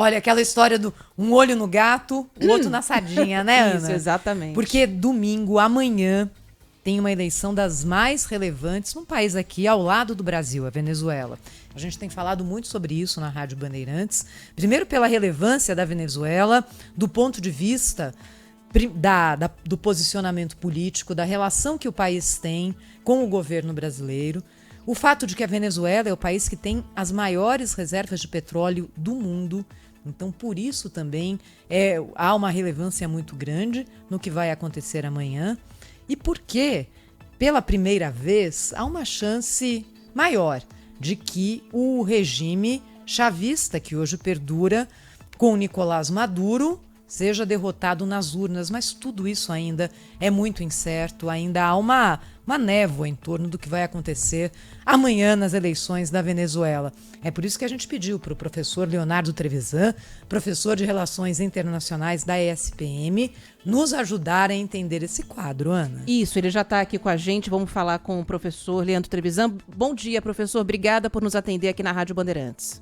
Olha, aquela história do um olho no gato, o outro na sardinha, né, Ana? Isso, exatamente. Porque domingo, amanhã, tem uma eleição das mais relevantes num país aqui ao lado do Brasil, a Venezuela. A gente tem falado muito sobre isso na Rádio Bandeirantes. Primeiro pela relevância da Venezuela, do ponto de vista do posicionamento político, da relação que o país tem com o governo brasileiro. O fato de que a Venezuela é o país que tem as maiores reservas de petróleo do mundo. Então, por isso também há uma relevância muito grande no que vai acontecer amanhã. E porque, pela primeira vez, há uma chance maior de que o regime chavista, que hoje perdura com Nicolás Maduro, seja derrotado nas urnas. Mas tudo isso ainda é muito incerto, ainda há uma névoa em torno do que vai acontecer amanhã nas eleições da Venezuela. É por isso que a gente pediu para o professor Leonardo Trevisan, professor de Relações Internacionais da ESPM, nos ajudar a entender esse quadro, Ana. Isso, ele já está aqui com a gente, vamos falar com o professor Leandro Trevisan. Bom dia, professor, obrigada por nos atender aqui na Rádio Bandeirantes.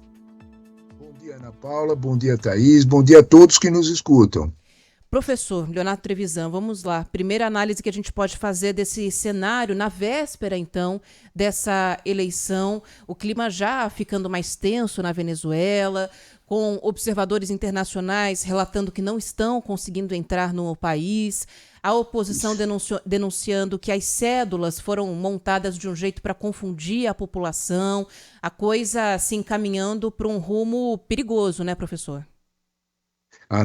Bom dia, Ana Paula, bom dia, Thaís, bom dia a todos que nos escutam. Professor Leonardo Trevisan, vamos lá. Primeira análise que a gente pode fazer desse cenário, na véspera, então, dessa eleição, o clima já ficando mais tenso na Venezuela, com observadores internacionais relatando que não estão conseguindo entrar no país, a oposição denunciando que as cédulas foram montadas de um jeito para confundir a população, a coisa se encaminhando para um rumo perigoso, né, professor?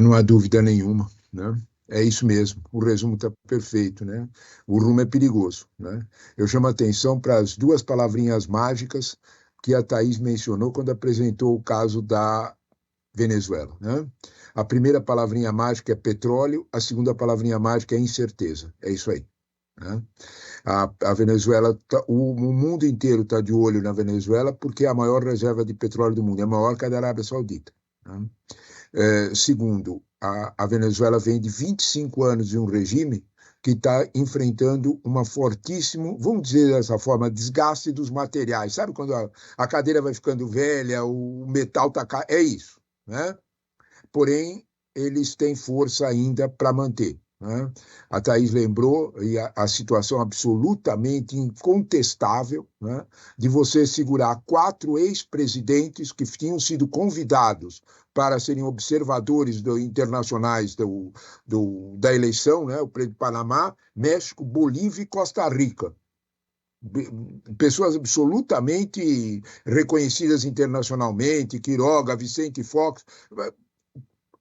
Não há dúvida nenhuma, né? É isso mesmo, o resumo está perfeito, né? O rumo é perigoso, né? Eu chamo a atenção para as duas palavrinhas mágicas que a Thaís mencionou quando apresentou o caso da Venezuela, né? A primeira palavrinha mágica é petróleo, a segunda palavrinha mágica é incerteza. É isso aí, né? A Venezuela, o mundo inteiro está de olho na Venezuela porque é a maior reserva de petróleo do mundo, é maior que a da Arábia Saudita, né? Segundo, a Venezuela vem de 25 anos de um regime que está enfrentando uma fortíssimo, vamos dizer dessa forma, desgaste dos materiais. Sabe quando a cadeira vai ficando velha, o metal está... É isso, né? Porém, eles têm força ainda para manter, né? A Thaís lembrou, e a situação absolutamente incontestável, né, de você segurar 4 ex-presidentes que tinham sido convidados para serem observadores internacionais da eleição, né, o presidente do Panamá, México, Bolívia e Costa Rica. Pessoas absolutamente reconhecidas internacionalmente, Quiroga, Vicente Fox.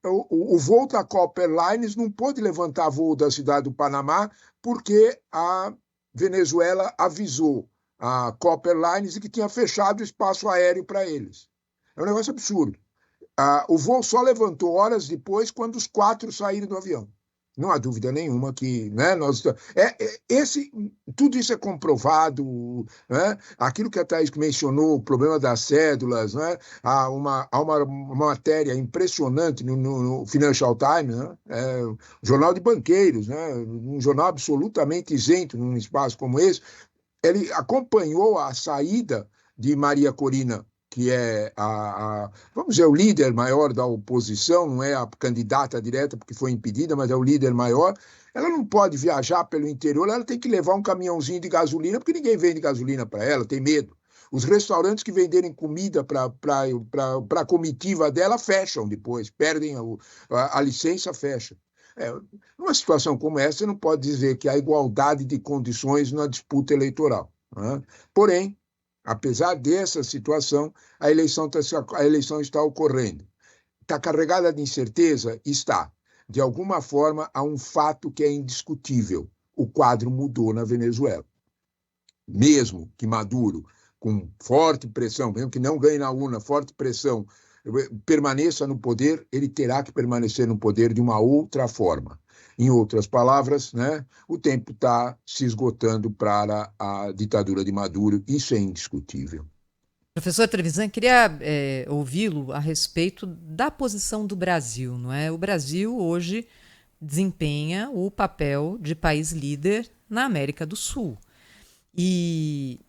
O voo da Copper Lines não pôde levantar voo da cidade do Panamá porque a Venezuela avisou a Copper Lines que tinha fechado o espaço aéreo para eles. É um negócio absurdo. O voo só levantou horas depois quando os 4 saíram do avião. Não há dúvida nenhuma que, né, tudo isso é comprovado, né? Aquilo que a Thaís mencionou, o problema das cédulas, né? Há uma matéria impressionante no Financial Times, né? Um jornal de banqueiros, né? Um jornal absolutamente isento num espaço como esse. Ele acompanhou a saída de Maria Corina, que é vamos dizer, o líder maior da oposição, não é a candidata direta porque foi impedida, mas é o líder maior. Ela não pode viajar pelo interior, ela tem que levar um caminhãozinho de gasolina, porque ninguém vende gasolina para ela, tem medo. Os restaurantes que venderem comida para a comitiva dela fecham depois, perdem a licença, fecha. Numa situação como essa, você não pode dizer que há igualdade de condições na disputa eleitoral, né? Porém, apesar dessa situação, a eleição está ocorrendo. Está carregada de incerteza? Está. De alguma forma, há um fato que é indiscutível. O quadro mudou na Venezuela. Mesmo que Maduro, com forte pressão, mesmo que não ganhe na urna, forte pressão, permaneça no poder, ele terá que permanecer no poder de uma outra forma. Em outras palavras, né, o tempo está se esgotando para a ditadura de Maduro, isso é indiscutível. Professor Trevisan, queria ouvi-lo a respeito da posição do Brasil, não é? O Brasil hoje desempenha o papel de país líder na América do Sul. E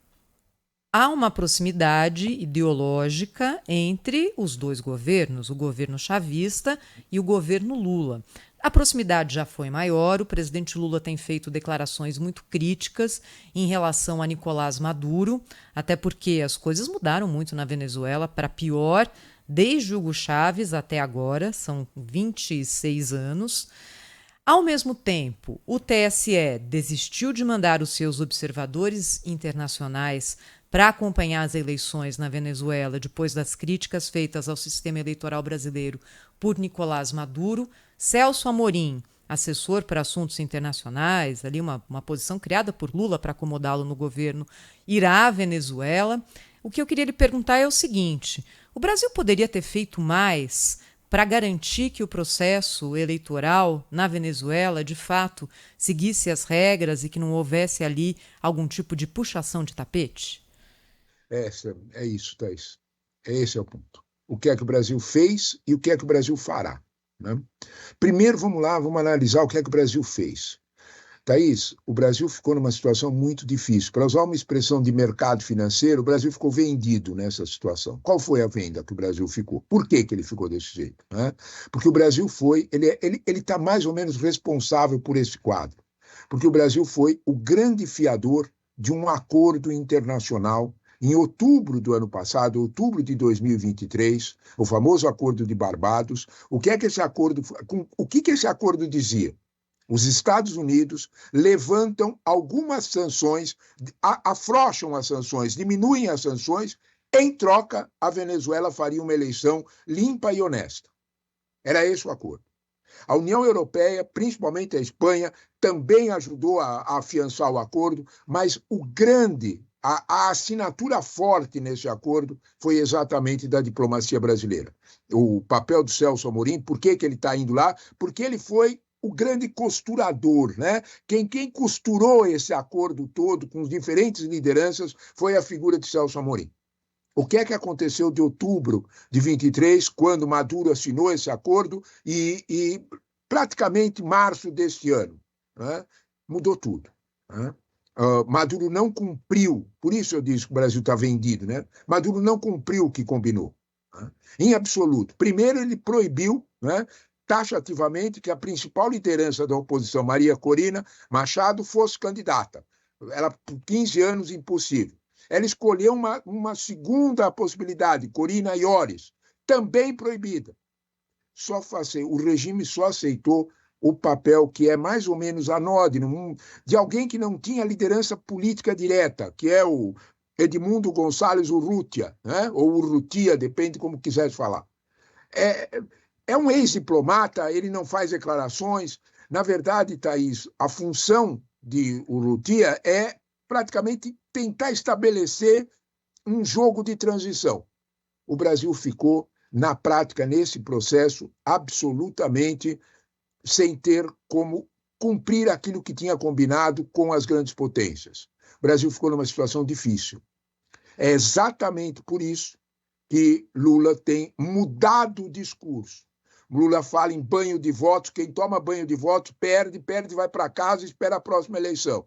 há uma proximidade ideológica entre os dois governos, o governo chavista e o governo Lula. A proximidade já foi maior, o presidente Lula tem feito declarações muito críticas em relação a Nicolás Maduro, até porque as coisas mudaram muito na Venezuela para pior, desde Hugo Chávez até agora, são 26 anos. Ao mesmo tempo, o TSE desistiu de mandar os seus observadores internacionais para acompanhar as eleições na Venezuela depois das críticas feitas ao sistema eleitoral brasileiro por Nicolás Maduro. Celso Amorim, assessor para assuntos internacionais, ali uma posição criada por Lula para acomodá-lo no governo, irá à Venezuela. O que eu queria lhe perguntar é o seguinte: o Brasil poderia ter feito mais para garantir que o processo eleitoral na Venezuela, de fato, seguisse as regras e que não houvesse ali algum tipo de puxação de tapete? É isso, Thaís. Esse é o ponto. O que é que o Brasil fez e o que é que o Brasil fará, né? Primeiro, vamos analisar o que é que o Brasil fez. Thaís, o Brasil ficou numa situação muito difícil. Para usar uma expressão de mercado financeiro, o Brasil ficou vendido nessa situação. Qual foi a venda que o Brasil ficou? Por que ele ficou desse jeito, né? Porque o Brasil ele está mais ou menos responsável por esse quadro. Porque o Brasil foi o grande fiador de um acordo internacional em outubro do ano passado, outubro de 2023, o famoso Acordo de Barbados. O que esse acordo dizia? Os Estados Unidos levantam algumas sanções, afrouxam as sanções, diminuem as sanções, em troca, a Venezuela faria uma eleição limpa e honesta. Era esse o acordo. A União Europeia, principalmente a Espanha, também ajudou a afiançar o acordo, mas a assinatura forte nesse acordo foi exatamente da diplomacia brasileira. O papel do Celso Amorim, por que ele está indo lá? Porque ele foi o grande costurador, né? Quem costurou esse acordo todo com as diferentes lideranças foi a figura de Celso Amorim. O que é que aconteceu de outubro de 23, quando Maduro assinou esse acordo, e praticamente março deste ano, né? Mudou tudo, né? Maduro não cumpriu, por isso eu disse que o Brasil está vendido, né? Maduro não cumpriu o que combinou, né? Em absoluto. Primeiro, ele proibiu, né, taxativamente, que a principal liderança da oposição, Maria Corina Machado, fosse candidata. Era por 15 anos impossível. Ela escolheu uma segunda possibilidade, Corina Iores, também proibida. O regime só aceitou o papel que é mais ou menos anódino, de alguém que não tinha liderança política direta, que é o Edmundo Gonçalves Urrutia, né? Ou Urrutia, depende como quiser falar. É um ex-diplomata, ele não faz declarações. Na verdade, Thaís, a função de Urrutia é praticamente tentar estabelecer um jogo de transição. O Brasil ficou, na prática, nesse processo, absolutamente sem ter como cumprir aquilo que tinha combinado com as grandes potências. O Brasil ficou numa situação difícil. É exatamente por isso que Lula tem mudado o discurso. Lula fala em banho de votos, quem toma banho de votos perde, vai para casa e espera a próxima eleição.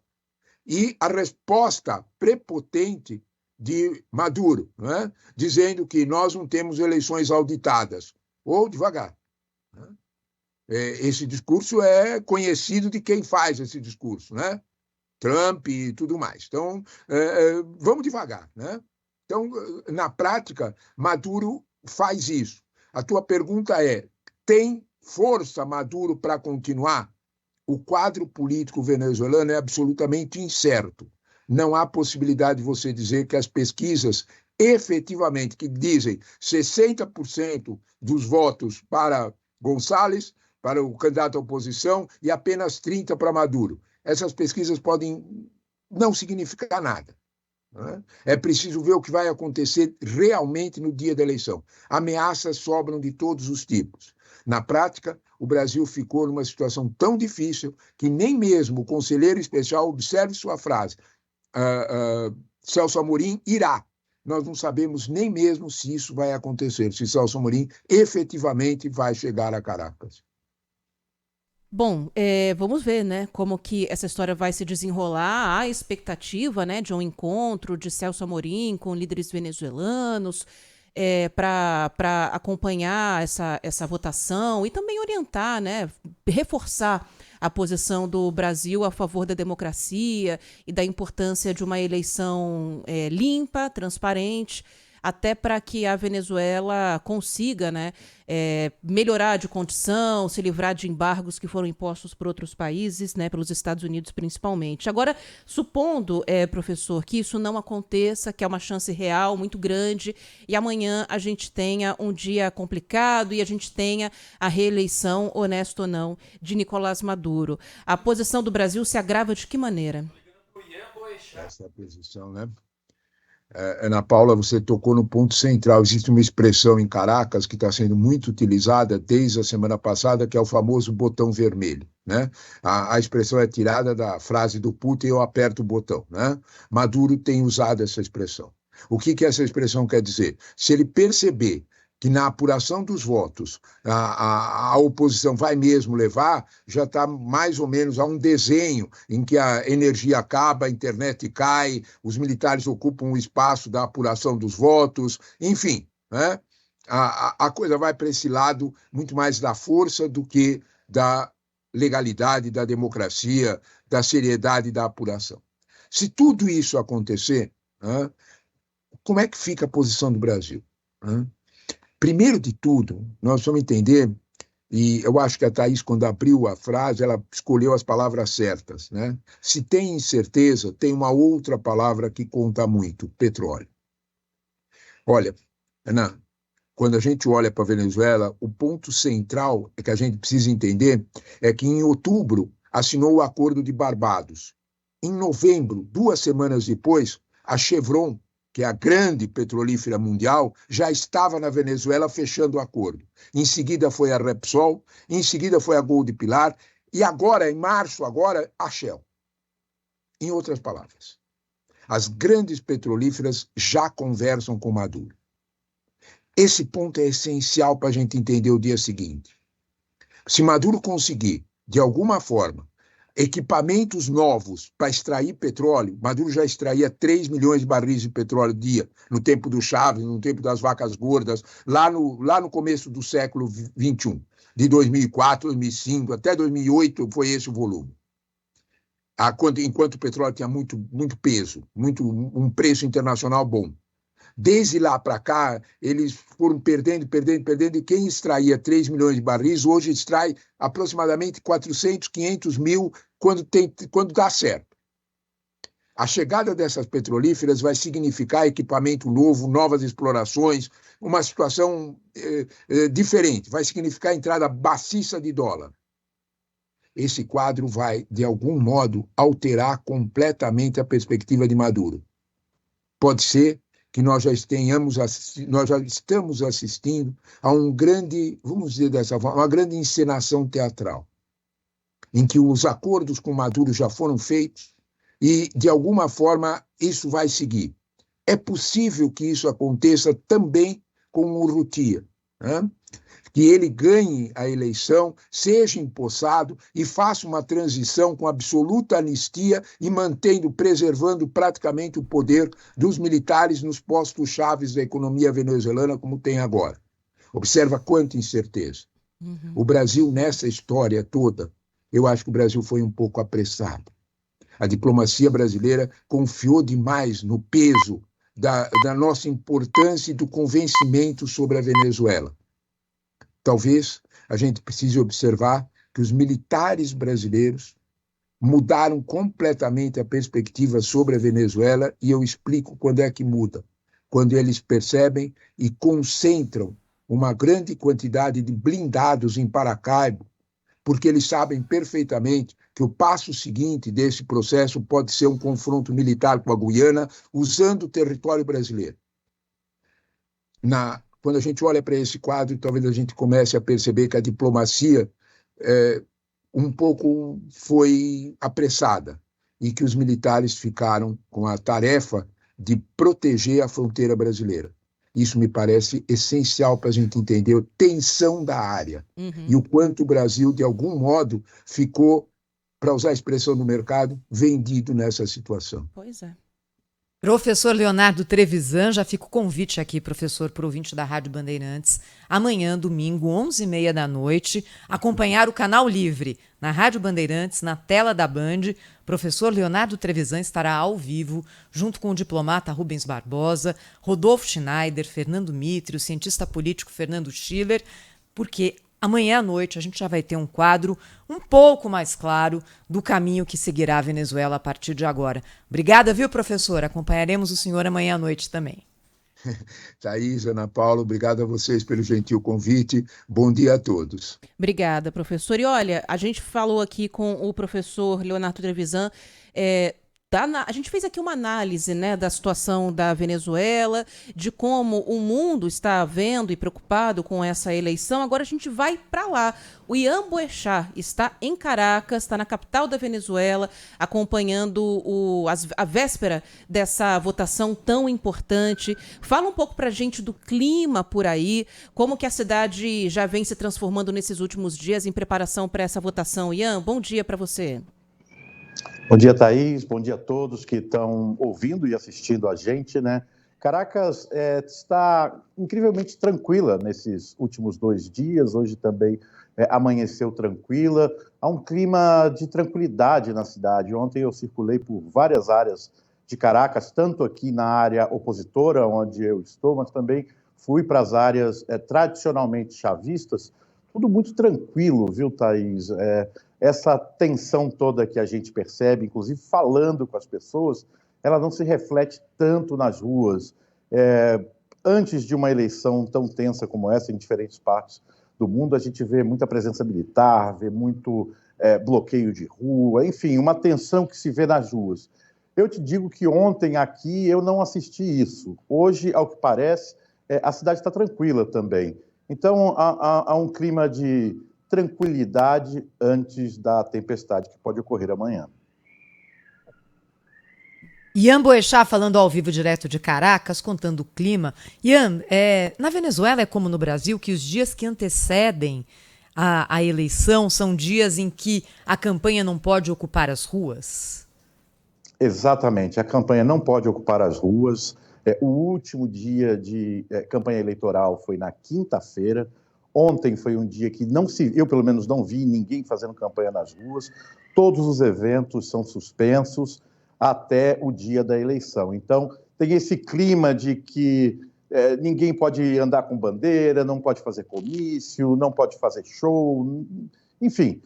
E a resposta prepotente de Maduro, né, dizendo que nós não temos eleições auditadas, ou devagar, né? Esse discurso é conhecido de quem faz esse discurso, né? Trump e tudo mais. Então, vamos devagar, né? Então, na prática, Maduro faz isso. A tua pergunta é: tem força Maduro para continuar? O quadro político venezuelano é absolutamente incerto. Não há possibilidade de você dizer que as pesquisas efetivamente, que dizem 60% dos votos para Gonçalves, para o candidato à oposição, e apenas 30% para Maduro. Essas pesquisas podem não significar nada, né? É preciso ver o que vai acontecer realmente no dia da eleição. Ameaças sobram de todos os tipos. Na prática, o Brasil ficou numa situação tão difícil que nem mesmo o conselheiro especial, observe sua frase, Celso Amorim irá. Nós não sabemos nem mesmo se isso vai acontecer, se Celso Amorim efetivamente vai chegar a Caracas. Bom, vamos ver, né, como que essa história vai se desenrolar. Há expectativa, né, de um encontro de Celso Amorim com líderes venezuelanos para acompanhar essa votação e também orientar, né, reforçar a posição do Brasil a favor da democracia e da importância de uma eleição limpa, transparente, até para que a Venezuela consiga, né, melhorar de condição, se livrar de embargos que foram impostos por outros países, né, pelos Estados Unidos principalmente. Agora, supondo, professor, que isso não aconteça, que é uma chance real muito grande, e amanhã a gente tenha um dia complicado e a gente tenha a reeleição, honesto ou não, de Nicolás Maduro, a posição do Brasil se agrava de que maneira? Essa é a posição, né? Ana Paula, você tocou no ponto central. Existe uma expressão em Caracas que está sendo muito utilizada desde a semana passada, que é o famoso botão vermelho, né? A expressão é tirada da frase do Putin, eu aperto o botão, né? Maduro tem usado essa expressão. O que essa expressão quer dizer? Se ele perceber que na apuração dos votos a oposição vai mesmo levar, já está mais ou menos a um desenho em que a energia acaba, a internet cai, os militares ocupam o espaço da apuração dos votos, enfim, né? A coisa vai para esse lado muito mais da força do que da legalidade, da democracia, da seriedade da apuração. Se tudo isso acontecer, né, como é que fica a posição do Brasil? Né? Primeiro de tudo, nós vamos entender, e eu acho que a Thaís, quando abriu a frase, ela escolheu as palavras certas, né? Se tem incerteza, tem uma outra palavra que conta muito: petróleo. Olha, Ana, quando a gente olha para a Venezuela, o ponto central que a gente precisa entender é que em outubro assinou o Acordo de Barbados. Em novembro, 2 semanas depois, a Chevron, que é a grande petrolífera mundial, já estava na Venezuela fechando o acordo. Em seguida foi a Repsol, em seguida foi a Gold Pilar, e agora, em março, a Shell. Em outras palavras, as grandes petrolíferas já conversam com Maduro. Esse ponto é essencial para a gente entender o dia seguinte. Se Maduro conseguir, de alguma forma, equipamentos novos para extrair petróleo, Maduro já extraía 3 milhões de barris de petróleo dia, no tempo do Chávez, no tempo das vacas gordas, lá no começo do século XXI, de 2004, 2005, até 2008 foi esse o volume. Enquanto o petróleo tinha muito, muito peso, um preço internacional bom. Desde lá para cá, eles foram perdendo, e quem extraía 3 milhões de barris, hoje extrai aproximadamente 400, 500 mil quando dá certo. A chegada dessas petrolíferas vai significar equipamento novo, novas explorações, uma situação diferente, vai significar entrada maciça de dólar. Esse quadro vai, de algum modo, alterar completamente a perspectiva de Maduro. Pode ser que nós já estamos assistindo a um grande, vamos dizer dessa forma, uma grande encenação teatral, em que os acordos com Maduro já foram feitos e, de alguma forma, isso vai seguir. É possível que isso aconteça também com o Urrutia, né? Que ele ganhe a eleição, seja empossado e faça uma transição com absoluta anistia e preservando praticamente o poder dos militares nos postos chaves da economia venezuelana, como tem agora. Observa quanta incerteza. Uhum. O Brasil, nessa história toda, eu acho que o Brasil foi um pouco apressado. A diplomacia brasileira confiou demais no peso da nossa importância e do convencimento sobre a Venezuela. Talvez a gente precise observar que os militares brasileiros mudaram completamente a perspectiva sobre a Venezuela, e eu explico quando é que muda. Quando eles percebem e concentram uma grande quantidade de blindados em Maracaibo, porque eles sabem perfeitamente que o passo seguinte desse processo pode ser um confronto militar com a Guiana, usando o território brasileiro. Quando a gente olha para esse quadro, talvez a gente comece a perceber que a diplomacia um pouco foi apressada e que os militares ficaram com a tarefa de proteger a fronteira brasileira. Isso me parece essencial para a gente entender a tensão da área e o quanto o Brasil, de algum modo, ficou, para usar a expressão do mercado, vendido nessa situação. Pois é. Professor Leonardo Trevisan, já fica o convite aqui, professor, para o ouvinte da Rádio Bandeirantes, amanhã, domingo, 11h30 da noite, acompanhar o Canal Livre na Rádio Bandeirantes, na tela da Band. Professor Leonardo Trevisan estará ao vivo, junto com o diplomata Rubens Barbosa, Rodolfo Schneider, Fernando Mitre, o cientista político Fernando Schiller, porque amanhã à noite a gente já vai ter um quadro um pouco mais claro do caminho que seguirá a Venezuela a partir de agora. Obrigada, viu, professor? Acompanharemos o senhor amanhã à noite também. Thaís, Ana Paula, obrigado a vocês pelo gentil convite. Bom dia a todos. Obrigada, professor. E olha, a gente falou aqui com o professor Leonardo Trevisan, a gente fez aqui uma análise, né, da situação da Venezuela, de como o mundo está vendo e preocupado com essa eleição. Agora a gente vai para lá. O Ian Boechat está em Caracas, está na capital da Venezuela, acompanhando a véspera dessa votação tão importante. Fala um pouco para a gente do clima por aí, como que a cidade já vem se transformando nesses últimos dias em preparação para essa votação. Ian, bom dia para você. Bom dia, Thaís. Bom dia a todos que estão ouvindo e assistindo a gente, né? Caracas está incrivelmente tranquila nesses últimos 2 dias. Hoje também amanheceu tranquila. Há um clima de tranquilidade na cidade. Ontem eu circulei por várias áreas de Caracas, tanto aqui na área opositora, onde eu estou, mas também fui para as áreas tradicionalmente chavistas. Tudo muito tranquilo, viu, Thaís? Essa tensão toda que a gente percebe, inclusive falando com as pessoas, ela não se reflete tanto nas ruas. Antes de uma eleição tão tensa como essa, em diferentes partes do mundo, a gente vê muita presença militar, vê muito bloqueio de rua, enfim, uma tensão que se vê nas ruas. Eu te digo que ontem aqui eu não assisti isso. Hoje, ao que parece, a cidade está tranquila também. Então, há um clima de tranquilidade antes da tempestade que pode ocorrer amanhã. Ian Boechat falando ao vivo direto de Caracas, contando o clima. Ian, na Venezuela é como no Brasil, que os dias que antecedem a eleição são dias em que a campanha não pode ocupar as ruas? Exatamente, a campanha não pode ocupar as ruas. O último dia de campanha eleitoral foi na quinta-feira. Ontem foi um dia que eu pelo menos não vi ninguém fazendo campanha nas ruas. Todos os eventos são suspensos até o dia da eleição. Então, tem esse clima de que ninguém pode andar com bandeira, não pode fazer comício, não pode fazer show, enfim.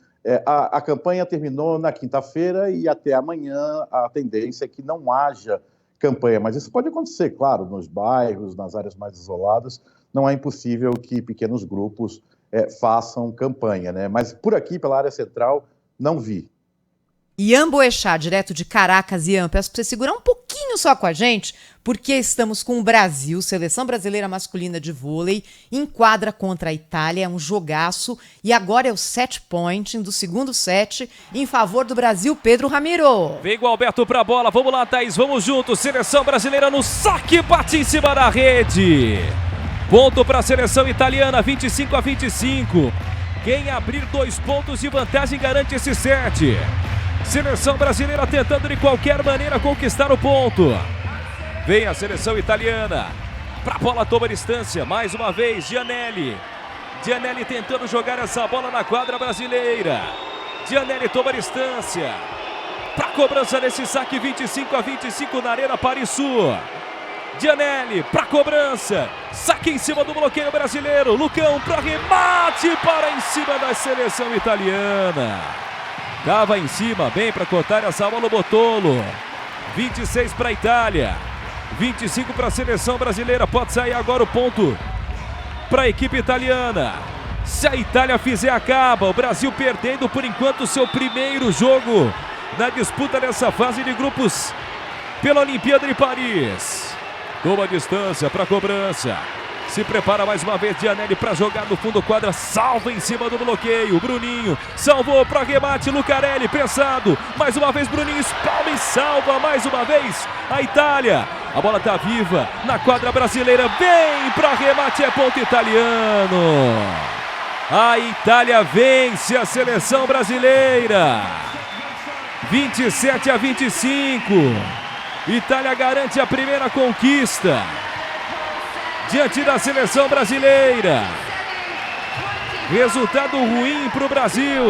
A campanha terminou na quinta-feira e até amanhã a tendência é que não haja campanha. Mas isso pode acontecer, claro, nos bairros, nas áreas mais isoladas. Não é impossível que pequenos grupos façam campanha, né? Mas por aqui, pela área central, não vi. Ian Boechat, direto de Caracas. Ian, peço para você segurar um pouquinho só com a gente, porque estamos com o Brasil, seleção brasileira masculina de vôlei, em quadra contra a Itália, é um jogaço, e agora é o set point do segundo set, em favor do Brasil, Pedro Ramiro. Vem o Alberto pra bola, vamos lá, Thaís, vamos juntos, seleção brasileira no saque, bate em cima da rede. Ponto para a seleção italiana, 25-25. Quem abrir 2 pontos de vantagem garante esse set. Seleção brasileira tentando de qualquer maneira conquistar o ponto. Vem a seleção italiana. Para a bola toma distância. Mais uma vez, Gianelli. Gianelli tentando jogar essa bola na quadra brasileira. Gianelli toma distância. Para a cobrança desse saque 25-25 na Arena Paris-Sul. Gianelli para cobrança, saque em cima do bloqueio brasileiro, Lucão para remate para em cima da seleção italiana. Tava em cima, bem para cortar essa bola o Botolo. 26 para a Itália, 25 para a seleção brasileira, pode sair agora o ponto para a equipe italiana. Se a Itália fizer, acaba, o Brasil perdendo por enquanto o seu primeiro jogo na disputa dessa fase de grupos pela Olimpíada de Paris. Toma distância para a cobrança. Se prepara mais uma vez Gianelli para jogar no fundo quadra. Salva em cima do bloqueio. Bruninho salvou para remate. Lucarelli pensado. Mais uma vez Bruninho espalma e salva mais uma vez a Itália. A bola tá viva na quadra brasileira. Vem para remate, é ponto italiano. A Itália vence a seleção brasileira. 27-25. Itália garante a primeira conquista diante da seleção brasileira. Resultado ruim para o Brasil,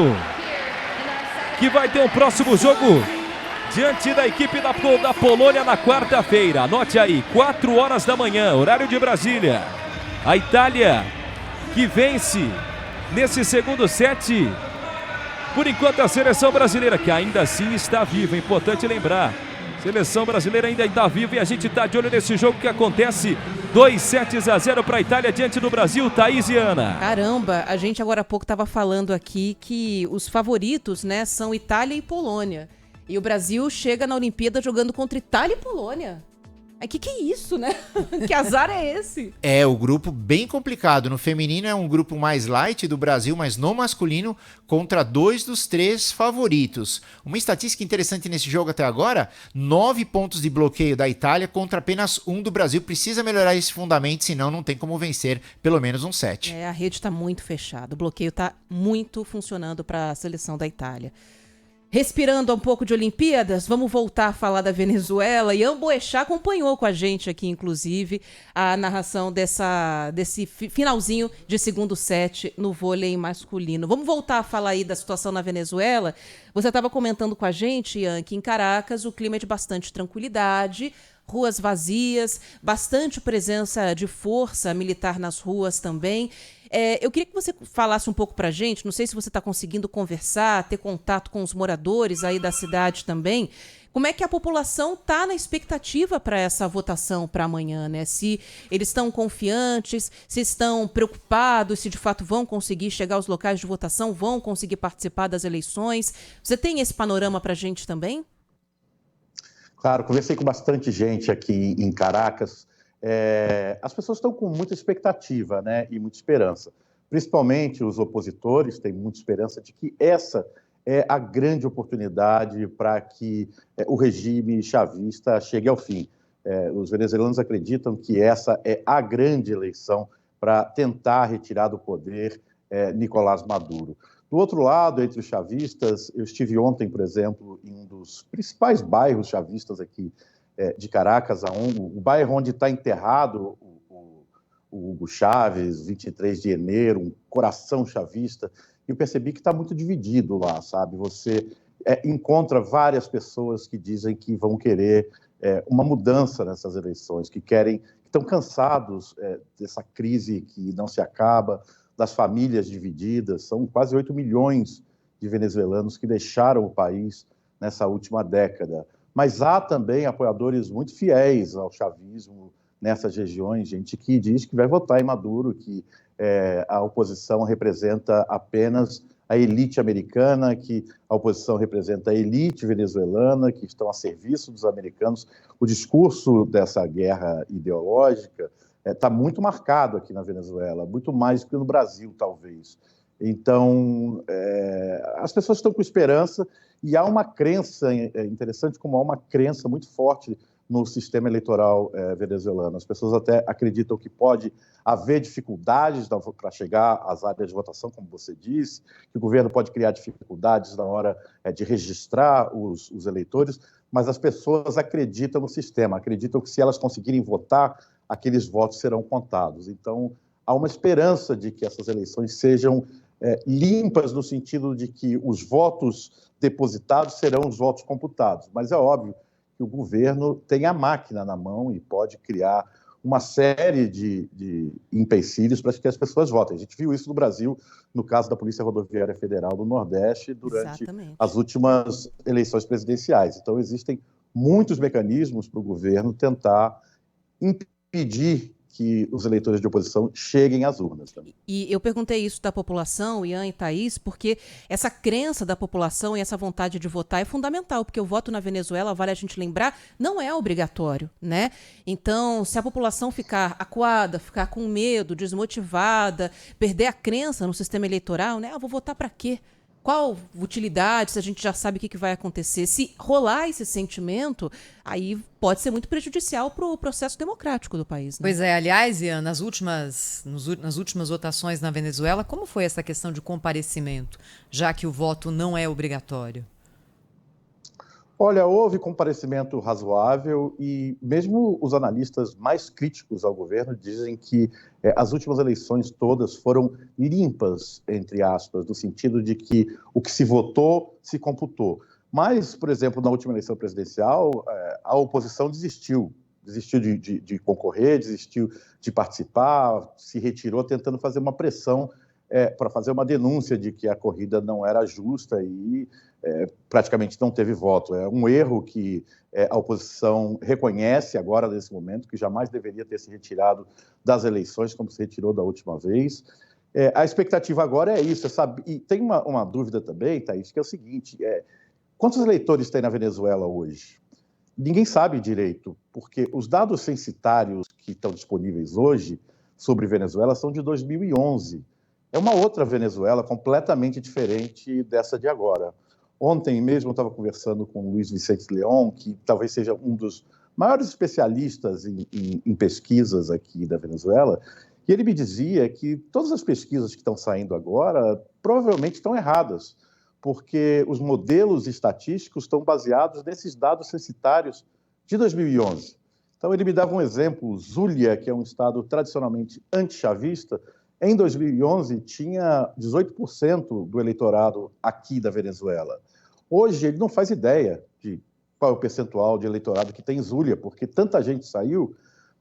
que vai ter um próximo jogo diante da equipe da Polônia na quarta-feira. Anote aí, 4 horas da manhã, horário de Brasília. A Itália que vence nesse segundo set. Por enquanto a seleção brasileira, que ainda assim está viva, é importante lembrar. Seleção brasileira ainda está viva e a gente está de olho nesse jogo que acontece 2-0 para a Itália diante do Brasil. Thaís e Ana. Caramba, a gente agora há pouco estava falando aqui que os favoritos, né, são Itália e Polônia. E o Brasil chega na Olimpíada jogando contra Itália e Polônia. Aí que é isso, né? Que azar é esse? É, o grupo bem complicado. No feminino é um grupo mais light do Brasil, mas no masculino contra 2 dos 3 favoritos. Uma estatística interessante nesse jogo até agora, 9 pontos de bloqueio da Itália contra apenas 1 do Brasil. Precisa melhorar esse fundamento, senão não tem como vencer pelo menos um set. A rede está muito fechada. O bloqueio está muito funcionando para a seleção da Itália. Respirando um pouco de Olimpíadas, vamos voltar a falar da Venezuela. Ian Boechat acompanhou com a gente aqui, inclusive, a narração desse finalzinho de segundo set no vôlei masculino. Vamos voltar a falar aí da situação na Venezuela. Você estava comentando com a gente, Ian, que em Caracas o clima é de bastante tranquilidade, ruas vazias, bastante presença de força militar nas ruas também. Eu queria que você falasse um pouco pra gente, não sei se você está conseguindo conversar, ter contato com os moradores aí da cidade também, como é que a população está na expectativa para essa votação para amanhã, né? Se eles estão confiantes, se estão preocupados, se de fato vão conseguir chegar aos locais de votação, vão conseguir participar das eleições. Você tem esse panorama pra gente também? Claro, conversei com bastante gente aqui em Caracas. As pessoas estão com muita expectativa, né, e muita esperança. Principalmente os opositores têm muita esperança de que essa é a grande oportunidade para que o regime chavista chegue ao fim. Os venezuelanos acreditam que essa é a grande eleição para tentar retirar do poder Nicolás Maduro. Do outro lado, entre os chavistas, eu estive ontem, por exemplo, em um dos principais bairros chavistas aqui de Caracas, o bairro onde está enterrado o Hugo Chávez, 23 de Janeiro, um coração chavista, e eu percebi que está muito dividido lá, sabe? Você encontra várias pessoas que dizem que vão querer uma mudança nessas eleições, que estão cansados dessa crise que não se acaba, das famílias divididas. São quase 8 milhões de venezuelanos que deixaram o país nessa última década. Mas há também apoiadores muito fiéis ao chavismo nessas regiões, gente que diz que vai votar em Maduro, que a oposição representa apenas a elite americana, que a oposição representa a elite venezuelana, que estão a serviço dos americanos. O discurso dessa guerra ideológica está muito marcado aqui na Venezuela, muito mais do que no Brasil, talvez. Então, as pessoas estão com esperança e há uma crença, interessante como há uma crença muito forte no sistema eleitoral venezuelano. As pessoas até acreditam que pode haver dificuldades para chegar às áreas de votação, como você disse, que o governo pode criar dificuldades na hora de registrar os eleitores, mas as pessoas acreditam no sistema, acreditam que se elas conseguirem votar, aqueles votos serão contados. Então, há uma esperança de que essas eleições sejam limpas no sentido de que os votos depositados serão os votos computados. Mas é óbvio que o governo tem a máquina na mão e pode criar uma série de empecilhos para que as pessoas votem. A gente viu isso no Brasil, no caso da Polícia Rodoviária Federal do Nordeste, durante as últimas eleições presidenciais. Então, existem muitos mecanismos para o governo tentar impedir que os eleitores de oposição cheguem às urnas. Também. E eu perguntei isso da população, Ian e Thaís, porque essa crença da população e essa vontade de votar é fundamental, porque o voto na Venezuela, vale a gente lembrar, não é obrigatório, né? Então, se a população ficar acuada, ficar com medo, desmotivada, perder a crença no sistema eleitoral, né? Vou votar para quê? Qual utilidade, se a gente já sabe o que vai acontecer? Se rolar esse sentimento, aí pode ser muito prejudicial para o processo democrático do país, né? Pois é, aliás, Ian, nas últimas votações na Venezuela, como foi essa questão de comparecimento, já que o voto não é obrigatório? Olha, houve comparecimento razoável e mesmo os analistas mais críticos ao governo dizem que as últimas eleições todas foram limpas, entre aspas, no sentido de que o que se votou se computou. Mas, por exemplo, na última eleição presidencial, a oposição desistiu de concorrer, desistiu de participar, se retirou tentando fazer uma pressão para fazer uma denúncia de que a corrida não era justa e praticamente não teve voto. É um erro que a oposição reconhece agora, nesse momento, que jamais deveria ter se retirado das eleições, como se retirou da última vez. A expectativa agora é isso, sabe? E tem uma dúvida também, Thaís, que é o seguinte, quantos eleitores tem na Venezuela hoje? Ninguém sabe direito, porque os dados censitários que estão disponíveis hoje sobre Venezuela são de 2011. É uma outra Venezuela completamente diferente dessa de agora. Ontem mesmo eu estava conversando com o Luiz Vicente Leon, que talvez seja um dos maiores especialistas em pesquisas aqui da Venezuela, e ele me dizia que todas as pesquisas que estão saindo agora provavelmente estão erradas, porque os modelos estatísticos estão baseados nesses dados censitários de 2011. Então ele me dava um exemplo, Zulia, que é um estado tradicionalmente antichavista, em 2011, tinha 18% do eleitorado aqui da Venezuela. Hoje, ele não faz ideia de qual é o percentual de eleitorado que tem em Zulia, porque tanta gente saiu,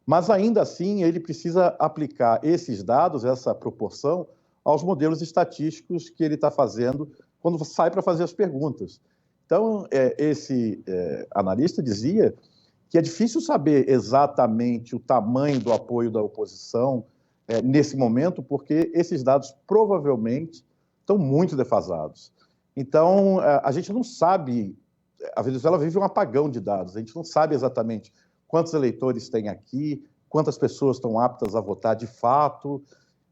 mas ainda assim ele precisa aplicar esses dados, essa proporção, aos modelos estatísticos que ele está fazendo quando sai para fazer as perguntas. Então, esse analista dizia que é difícil saber exatamente o tamanho do apoio da oposição nesse momento, porque esses dados provavelmente estão muito defasados. Então, a gente não sabe, a Venezuela vive um apagão de dados, a gente não sabe exatamente quantos eleitores tem aqui, quantas pessoas estão aptas a votar de fato.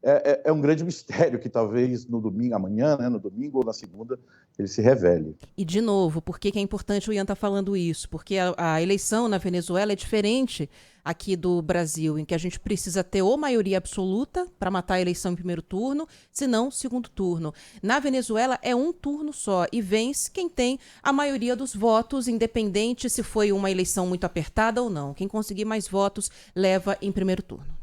É um grande mistério que talvez no domingo, amanhã, né, no domingo ou na segunda, ele se revele. E, de novo, por que é importante o Ian estar falando isso? Porque a eleição na Venezuela é diferente aqui do Brasil, em que a gente precisa ter ou maioria absoluta para matar a eleição em primeiro turno, se não segundo turno. Na Venezuela é um turno só e vence quem tem a maioria dos votos, independente se foi uma eleição muito apertada ou não. Quem conseguir mais votos leva em primeiro turno.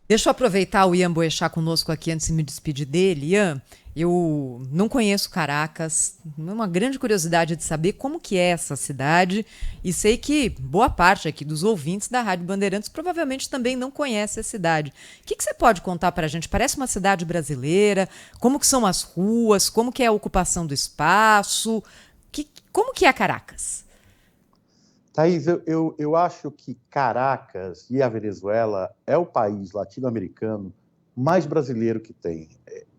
Deixa eu aproveitar o Ian Boechat conosco aqui antes de me despedir dele. Ian, eu não conheço Caracas, é uma grande curiosidade de saber como que é essa cidade e sei que boa parte aqui dos ouvintes da Rádio Bandeirantes provavelmente também não conhece a cidade. O que você pode contar para a gente? Parece uma cidade brasileira, como que são as ruas, como que é a ocupação do espaço, como que é Caracas? Thaís, eu acho que Caracas e a Venezuela é o país latino-americano mais brasileiro que tem.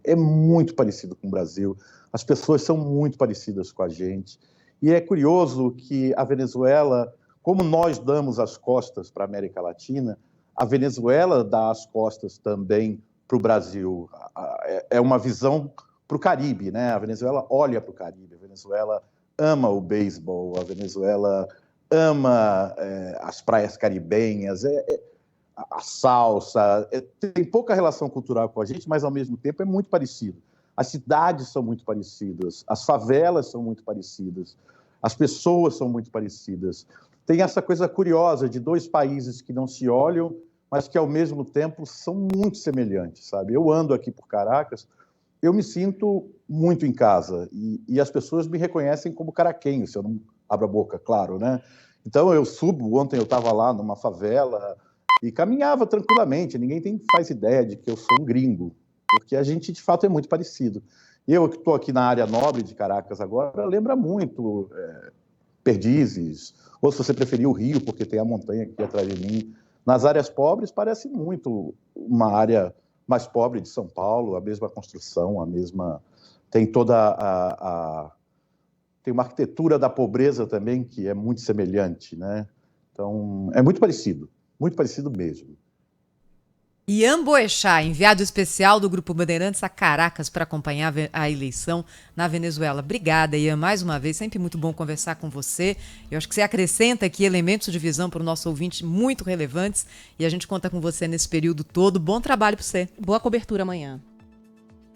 É muito parecido com o Brasil, as pessoas são muito parecidas com a gente. E é curioso que a Venezuela, como nós damos as costas para a América Latina, a Venezuela dá as costas também para o Brasil. É uma visão para o Caribe, né? A Venezuela olha para o Caribe, a Venezuela ama o beisebol, a Venezuela ama as praias caribenhas, a salsa, tem pouca relação cultural com a gente, mas ao mesmo tempo é muito parecido. As cidades são muito parecidas, as favelas são muito parecidas, as pessoas são muito parecidas. Tem essa coisa curiosa de dois países que não se olham, mas que ao mesmo tempo são muito semelhantes, sabe? Eu ando aqui por Caracas, eu me sinto muito em casa e as pessoas me reconhecem como caraquenho, se eu não abro a boca, claro, né? Então eu subo, ontem eu estava lá numa favela e caminhava tranquilamente, ninguém faz ideia de que eu sou um gringo, porque a gente de fato é muito parecido. Eu que estou aqui na área nobre de Caracas agora, lembra muito Perdizes, ou se você preferir o Rio, porque tem a montanha aqui atrás de mim. Nas áreas pobres parece muito uma área mais pobre de São Paulo, a mesma construção, a mesma... Tem toda tem uma arquitetura da pobreza também que é muito semelhante, né? Então, é muito parecido mesmo. Ian Boechat, enviado especial do Grupo Bandeirantes a Caracas para acompanhar a eleição na Venezuela. Obrigada, Ian, mais uma vez. Sempre muito bom conversar com você. Eu acho que você acrescenta aqui elementos de visão para o nosso ouvinte muito relevantes e a gente conta com você nesse período todo. Bom trabalho para você. Boa cobertura amanhã.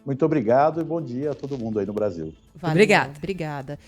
Muito obrigado e bom dia a todo mundo aí no Brasil. Valeu, Obrigada. Obrigada.